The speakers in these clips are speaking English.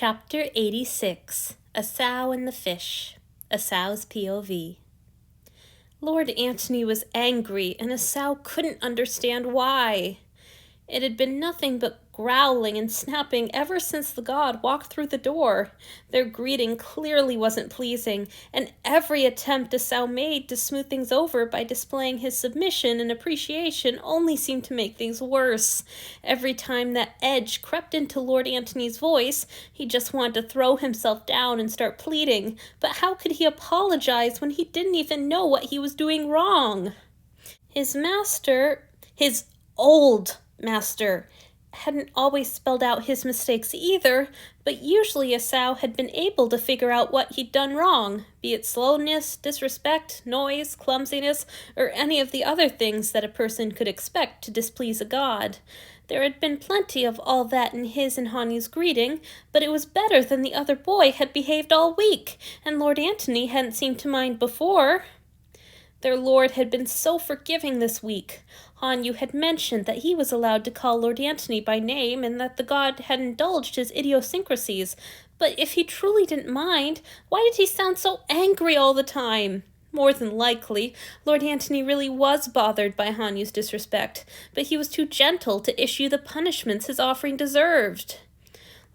Chapter 86, Esau and the Fish, Esau's POV. Lord Antony was angry, and Esau couldn't understand why. It had been nothing but growling and snapping ever since the god walked through the door. Their greeting clearly wasn't pleasing, and every attempt Esau made to smooth things over by displaying his submission and appreciation only seemed to make things worse. Every time that edge crept into Lord Antony's voice, he just wanted to throw himself down and start pleading. But how could he apologize when he didn't even know what he was doing wrong? His old master, hadn't always spelled out his mistakes either, but usually Esau had been able to figure out what he'd done wrong, be it slowness, disrespect, noise, clumsiness, or any of the other things that a person could expect to displease a god. There had been plenty of all that in his and Hanyu's greeting, but it was better than the other boy had behaved all week, and Lord Antony hadn't seemed to mind before. Their lord had been so forgiving this week. Hanyu had mentioned that he was allowed to call Lord Antony by name and that the god had indulged his idiosyncrasies. But if he truly didn't mind, why did he sound so angry all the time? More than likely, Lord Antony really was bothered by Hanyu's disrespect, but he was too gentle to issue the punishments his offering deserved.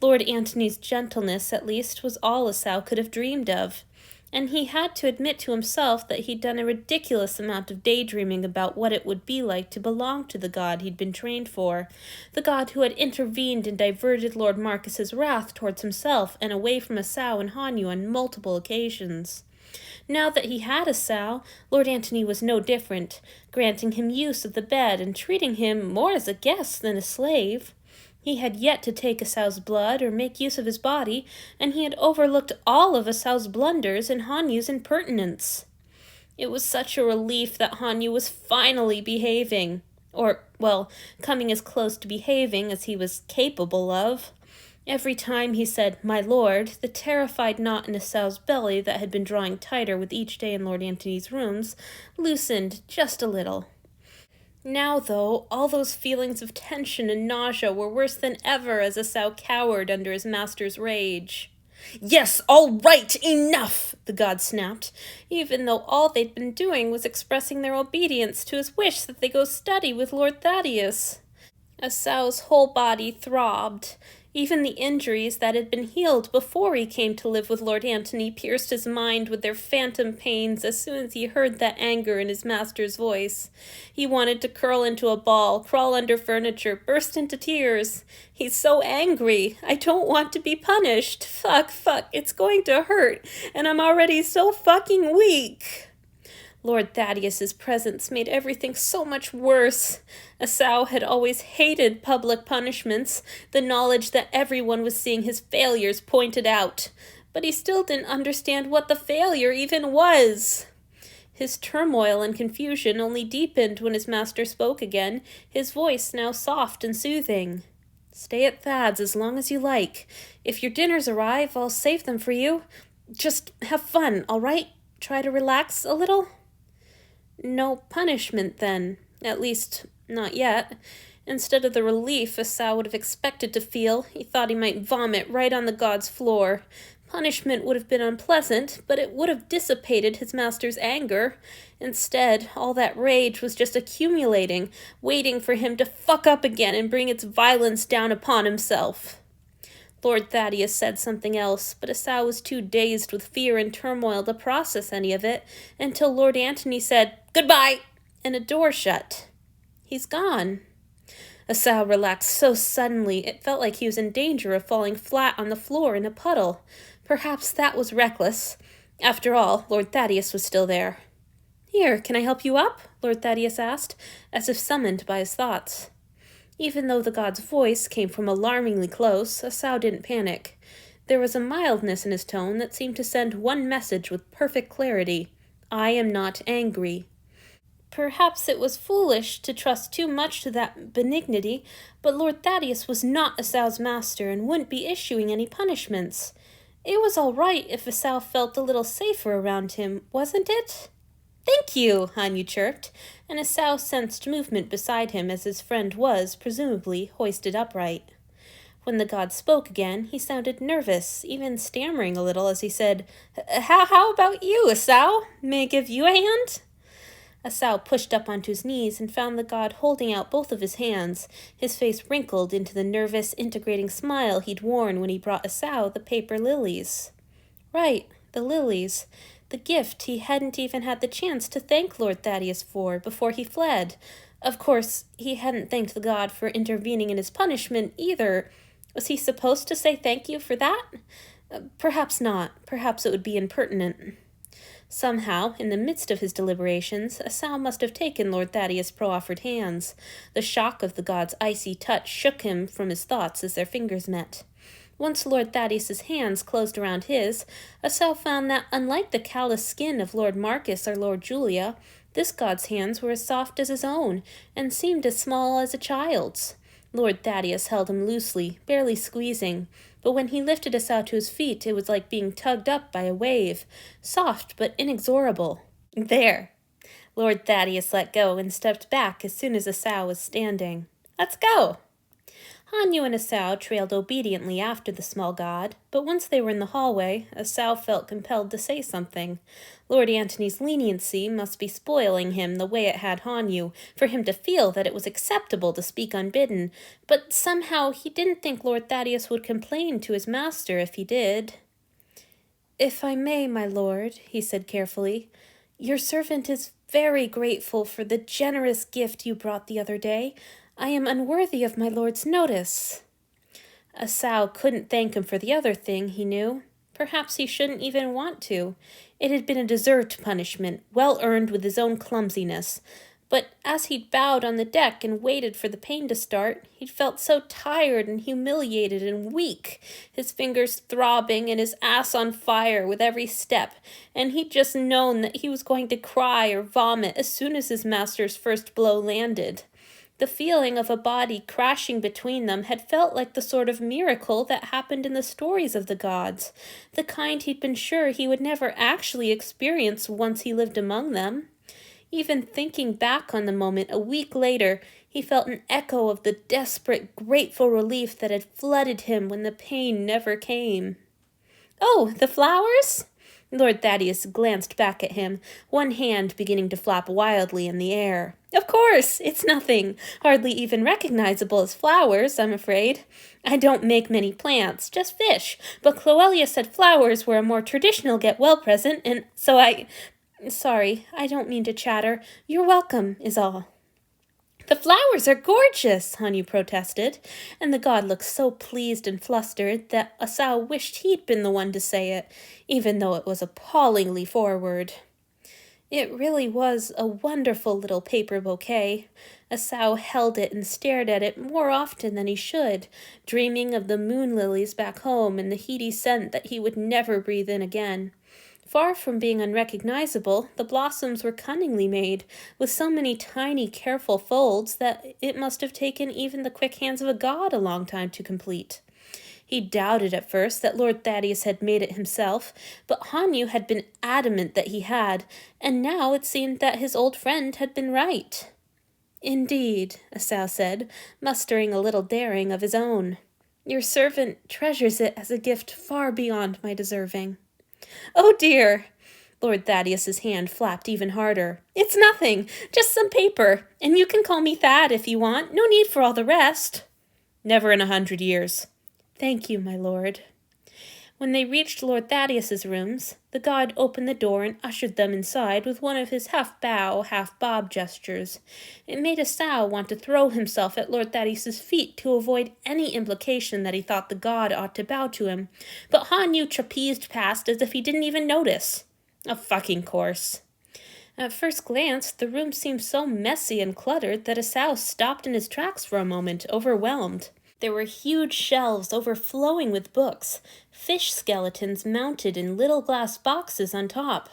Lord Antony's gentleness, at least, was all Esau could have dreamed of. And he had to admit to himself that he'd done a ridiculous amount of daydreaming about what it would be like to belong to the god he'd been trained for, the god who had intervened and diverted Lord Marcus's wrath towards himself and away from Esau and Hanyu on multiple occasions. Now that he had Esau, Lord Antony was no different, granting him use of the bed and treating him more as a guest than a slave. He had yet to take Esau's blood or make use of his body, and he had overlooked all of Esau's blunders and Hanyu's impertinence. It was such a relief that Hanyu was finally behaving, coming as close to behaving as he was capable of. Every time he said, "My lord," the terrified knot in Esau's belly that had been drawing tighter with each day in Lord Antony's rooms loosened just a little. Now, though, all those feelings of tension and nausea were worse than ever as Esau cowered under his master's rage. "Yes, all right, enough!" the god snapped, even though all they'd been doing was expressing their obedience to his wish that they go study with Lord Thaddeus. Esau's whole body throbbed. Even the injuries that had been healed before he came to live with Lord Antony pierced his mind with their phantom pains as soon as he heard that anger in his master's voice. He wanted to curl into a ball, crawl under furniture, burst into tears. "He's so angry. I don't want to be punished. Fuck, it's going to hurt, and I'm already so fucking weak." Lord Thaddeus's presence made everything so much worse. Esau had always hated public punishments, the knowledge that everyone was seeing his failures pointed out. But he still didn't understand what the failure even was. His turmoil and confusion only deepened when his master spoke again, his voice now soft and soothing. "Stay at Thad's as long as you like. If your dinners arrive, I'll save them for you. Just have fun, all right? Try to relax a little?" No punishment, then. At least, not yet. Instead of the relief Esau would have expected to feel, he thought he might vomit right on the god's floor. Punishment would have been unpleasant, but it would have dissipated his master's anger. Instead, all that rage was just accumulating, waiting for him to fuck up again and bring its violence down upon himself. Lord Thaddeus said something else, but Esau was too dazed with fear and turmoil to process any of it, until Lord Antony said, "Goodbye," and a door shut. "He's gone." Esau relaxed so suddenly it felt like he was in danger of falling flat on the floor in a puddle. Perhaps that was reckless. After all, Lord Thaddeus was still there. "Here, can I help you up?" Lord Thaddeus asked, as if summoned by his thoughts. Even though the god's voice came from alarmingly close, Esau didn't panic. There was a mildness in his tone that seemed to send one message with perfect clarity: "I am not angry." Perhaps it was foolish to trust too much to that benignity, but Lord Thaddeus was not Esau's master and wouldn't be issuing any punishments. It was all right if Esau felt a little safer around him, wasn't it? "Thank you," Hanyu chirped, and Esau sensed movement beside him as his friend was, presumably, hoisted upright. When the god spoke again, he sounded nervous, even stammering a little as he said, How about you, Esau? May I give you a hand? Esau pushed up onto his knees and found the god holding out both of his hands, his face wrinkled into the nervous, integrating smile he'd worn when he brought Esau the paper lilies. Right, the lilies. The gift he hadn't even had the chance to thank Lord Thaddeus for before he fled. Of course, he hadn't thanked the god for intervening in his punishment either. Was he supposed to say thank you for that? Perhaps not. Perhaps it would be impertinent. Somehow, in the midst of his deliberations, Esau must have taken Lord Thaddeus' proffered hands. The shock of the god's icy touch shook him from his thoughts as their fingers met. Once Lord Thaddeus's hands closed around his, Esau found that, unlike the callous skin of Lord Marcus or Lord Julia, this god's hands were as soft as his own, and seemed as small as a child's. Lord Thaddeus held him loosely, barely squeezing, but when he lifted Esau to his feet, it was like being tugged up by a wave, soft but inexorable. There! Lord Thaddeus let go and stepped back as soon as Esau was standing. Let's go! Hanyu and Esau trailed obediently after the small god, but once they were in the hallway, Esau felt compelled to say something. Lord Antony's leniency must be spoiling him the way it had Hanyu, for him to feel that it was acceptable to speak unbidden, but somehow he didn't think Lord Thaddeus would complain to his master if he did. If I may, my lord, he said carefully, your servant is very grateful for the generous gift you brought the other day. I am unworthy of my lord's notice. Esau couldn't thank him for the other thing, he knew. Perhaps he shouldn't even want to. It had been a deserved punishment, well earned with his own clumsiness. But as he'd bowed on the deck and waited for the pain to start, he'd felt so tired and humiliated and weak, his fingers throbbing and his ass on fire with every step, and he'd just known that he was going to cry or vomit as soon as his master's first blow landed. The feeling of a body crashing between them had felt like the sort of miracle that happened in the stories of the gods, the kind he'd been sure he would never actually experience once he lived among them. Even thinking back on the moment a week later, he felt an echo of the desperate, grateful relief that had flooded him when the pain never came. Oh, the flowers? Lord Thaddeus glanced back at him, one hand beginning to flap wildly in the air. Of course, it's nothing, hardly even recognizable as flowers, I'm afraid. I don't make many plants, just fish, but Cloelia said flowers were a more traditional get-well present, and so Sorry, I don't mean to chatter. You're welcome, is all. The flowers are gorgeous, Hanyu protested, and the god looked so pleased and flustered that Esau wished he'd been the one to say it, even though it was appallingly forward. It really was a wonderful little paper bouquet. Esau held it and stared at it more often than he should, dreaming of the moon lilies back home and the heady scent that he would never breathe in again. Far from being unrecognizable, the blossoms were cunningly made, with so many tiny, careful folds that it must have taken even the quick hands of a god a long time to complete. He doubted at first that Lord Thaddeus had made it himself, but Hanyu had been adamant that he had, and now it seemed that his old friend had been right. Indeed, Esau said, mustering a little daring of his own. Your servant treasures it as a gift far beyond my deserving. Oh dear! Lord Thaddeus's hand flapped even harder. It's nothing, just some paper, and you can call me Thad if you want. No need for all the rest. Never in 100 years. Thank you, my lord. When they reached Lord Thaddeus's rooms, the god opened the door and ushered them inside with one of his half-bow, half-bob gestures. It made Esau want to throw himself at Lord Thaddeus's feet to avoid any implication that he thought the god ought to bow to him, but Hanyu trapezed past as if he didn't even notice. Of fucking course. At first glance, the room seemed so messy and cluttered that Esau stopped in his tracks for a moment, overwhelmed. There were huge shelves overflowing with books, fish skeletons mounted in little glass boxes on top.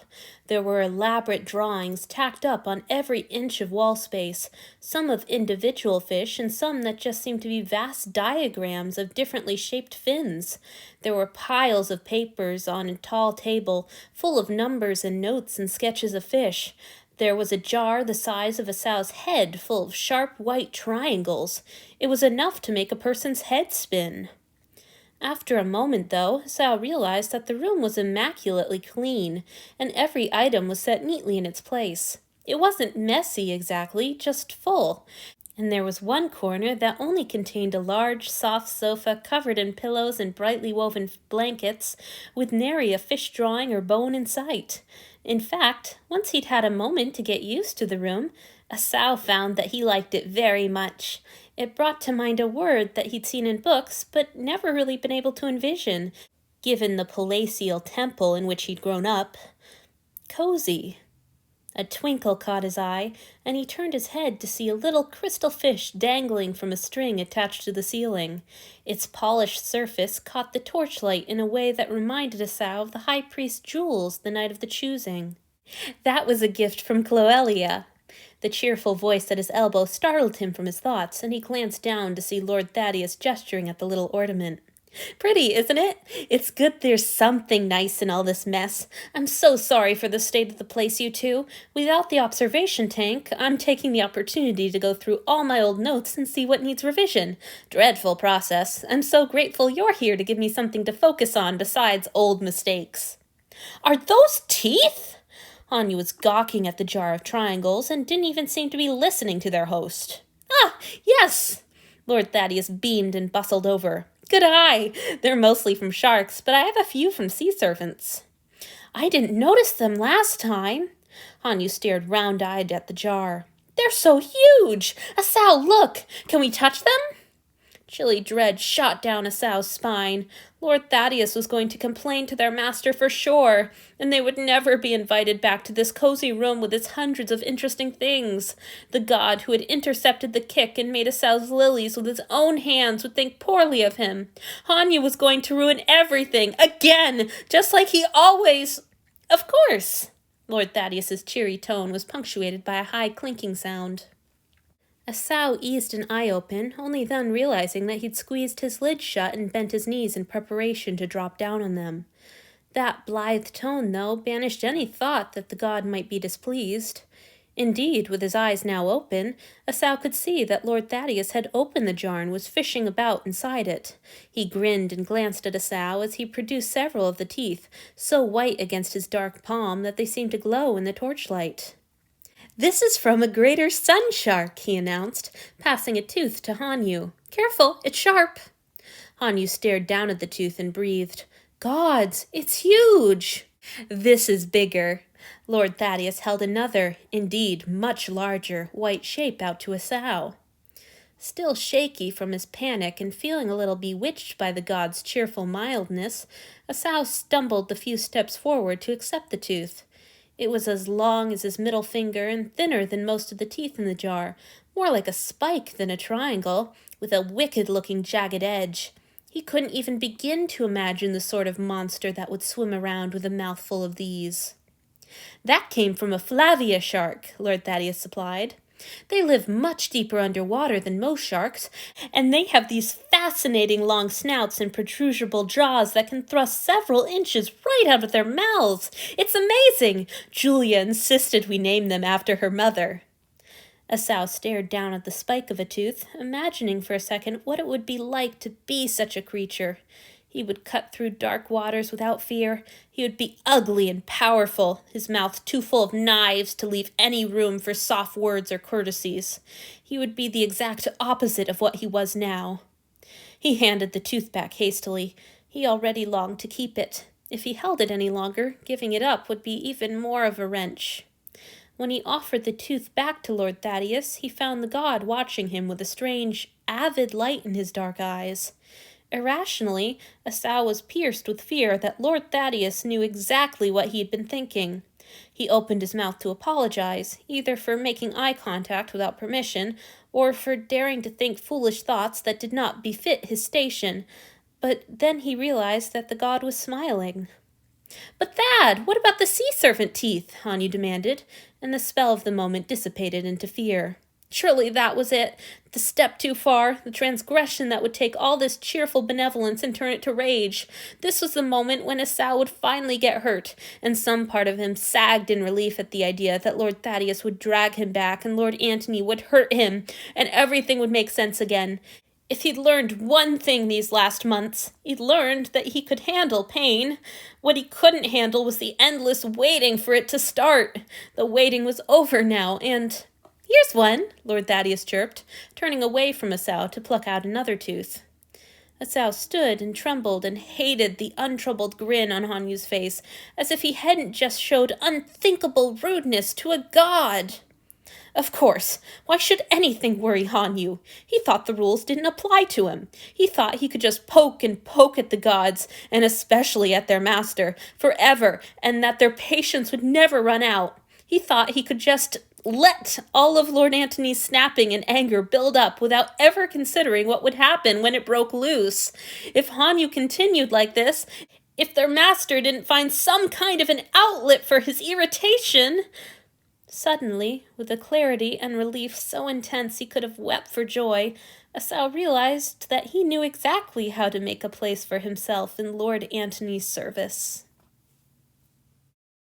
There were elaborate drawings tacked up on every inch of wall space, some of individual fish and some that just seemed to be vast diagrams of differently shaped fins. There were piles of papers on a tall table, full of numbers and notes and sketches of fish. There was a jar the size of Esau's head full of sharp white triangles. It was enough to make a person's head spin. After a moment, though, Sal realized that the room was immaculately clean, and every item was set neatly in its place. It wasn't messy exactly, just full, and there was one corner that only contained a large, soft sofa covered in pillows and brightly woven blankets, with nary a fish drawing or bone in sight. In fact, once he'd had a moment to get used to the room, Asao found that he liked it very much. It brought to mind a word that he'd seen in books, but never really been able to envision, given the palatial temple in which he'd grown up. Cozy. A twinkle caught his eye, and he turned his head to see a little crystal fish dangling from a string attached to the ceiling. Its polished surface caught the torchlight in a way that reminded Asao of the high priest Jules the night of the choosing. That was a gift from Cloelia. The cheerful voice at his elbow startled him from his thoughts, and he glanced down to see Lord Thaddeus gesturing at the little ornament. Pretty, isn't it? It's good there's something nice in all this mess. I'm so sorry for the state of the place, you two. Without the observation tank, I'm taking the opportunity to go through all my old notes and see what needs revision. Dreadful process. I'm so grateful you're here to give me something to focus on besides old mistakes. Are those teeth? Hanyu was gawking at the jar of triangles and didn't even seem to be listening to their host. Ah, yes! Lord Thaddeus beamed and bustled over. Good eye! They're mostly from sharks, but I have a few from sea serpents. I didn't notice them last time. Hanyu stared round-eyed at the jar. They're so huge! Asao, look! Can we touch them? Chilly dread shot down Asao's spine. Lord Thaddeus was going to complain to their master for sure, and they would never be invited back to this cozy room with its hundreds of interesting things. The god who had intercepted the kick and made Asao's lilies with his own hands would think poorly of him. Hanyu was going to ruin everything, again, just like he always... Of course! Lord Thaddeus's cheery tone was punctuated by a high clinking sound. Asao eased an eye open, only then realizing that he'd squeezed his lids shut and bent his knees in preparation to drop down on them. That blithe tone, though, banished any thought that the god might be displeased. Indeed, with his eyes now open, Asao could see that Lord Thaddeus had opened the jar and was fishing about inside it. He grinned and glanced at Asao as he produced several of the teeth, so white against his dark palm that they seemed to glow in the torchlight. This is from a greater sun shark, he announced, passing a tooth to Hanyu. Careful, it's sharp. Hanyu stared down at the tooth and breathed. Gods, it's huge! This is bigger. Lord Thaddeus held another, indeed much larger, white shape out to Asao. Still shaky from his panic and feeling a little bewitched by the god's cheerful mildness, Asao stumbled the few steps forward to accept the tooth. It was as long as his middle finger and thinner than most of the teeth in the jar, more like a spike than a triangle, with a wicked-looking jagged edge. He couldn't even begin to imagine the sort of monster that would swim around with a mouthful of these. That came from a Flavia shark, Lord Thaddeus supplied. They live much deeper underwater than most sharks, and they have these fascinating long snouts and protrusible jaws that can thrust several inches right out of their mouths. It's amazing! Julia insisted we name them after her mother. Asao stared down at the spike of a tooth, imagining for a second what it would be like to be such a creature. He would cut through dark waters without fear. He would be ugly and powerful, his mouth too full of knives to leave any room for soft words or courtesies. He would be the exact opposite of what he was now. He handed the tooth back hastily. He already longed to keep it. If he held it any longer, giving it up would be even more of a wrench. When he offered the tooth back to Lord Thaddeus, he found the god watching him with a strange, avid light in his dark eyes. Irrationally, Asao was pierced with fear that Lord Thaddeus knew exactly what he had been thinking. He opened his mouth to apologize, either for making eye contact without permission, or for daring to think foolish thoughts that did not befit his station, but then he realized that the god was smiling. But Thad, what about the sea serpent teeth? Hanyu demanded, and the spell of the moment dissipated into fear. Surely that was it, the step too far, the transgression that would take all this cheerful benevolence and turn it to rage. This was the moment when Asao would finally get hurt, and some part of him sagged in relief at the idea that Lord Thaddeus would drag him back and Lord Antony would hurt him, and everything would make sense again. If he'd learned one thing these last months, he'd learned that he could handle pain. What he couldn't handle was the endless waiting for it to start. The waiting was over now, and here's one, Lord Thaddeus chirped, turning away from Esau to pluck out another tooth. Esau stood and trembled and hated the untroubled grin on Hanyu's face, as if he hadn't just showed unthinkable rudeness to a god. Of course, why should anything worry Hanyu? He thought the rules didn't apply to him. He thought he could just poke and poke at the gods, and especially at their master, forever, and that their patience would never run out. He thought he could just let all of Lord Antony's snapping and anger build up without ever considering what would happen when it broke loose. If Hanyu continued like this, if their master didn't find some kind of an outlet for his irritation... Suddenly, with a clarity and relief so intense he could have wept for joy, Esau realized that he knew exactly how to make a place for himself in Lord Antony's service.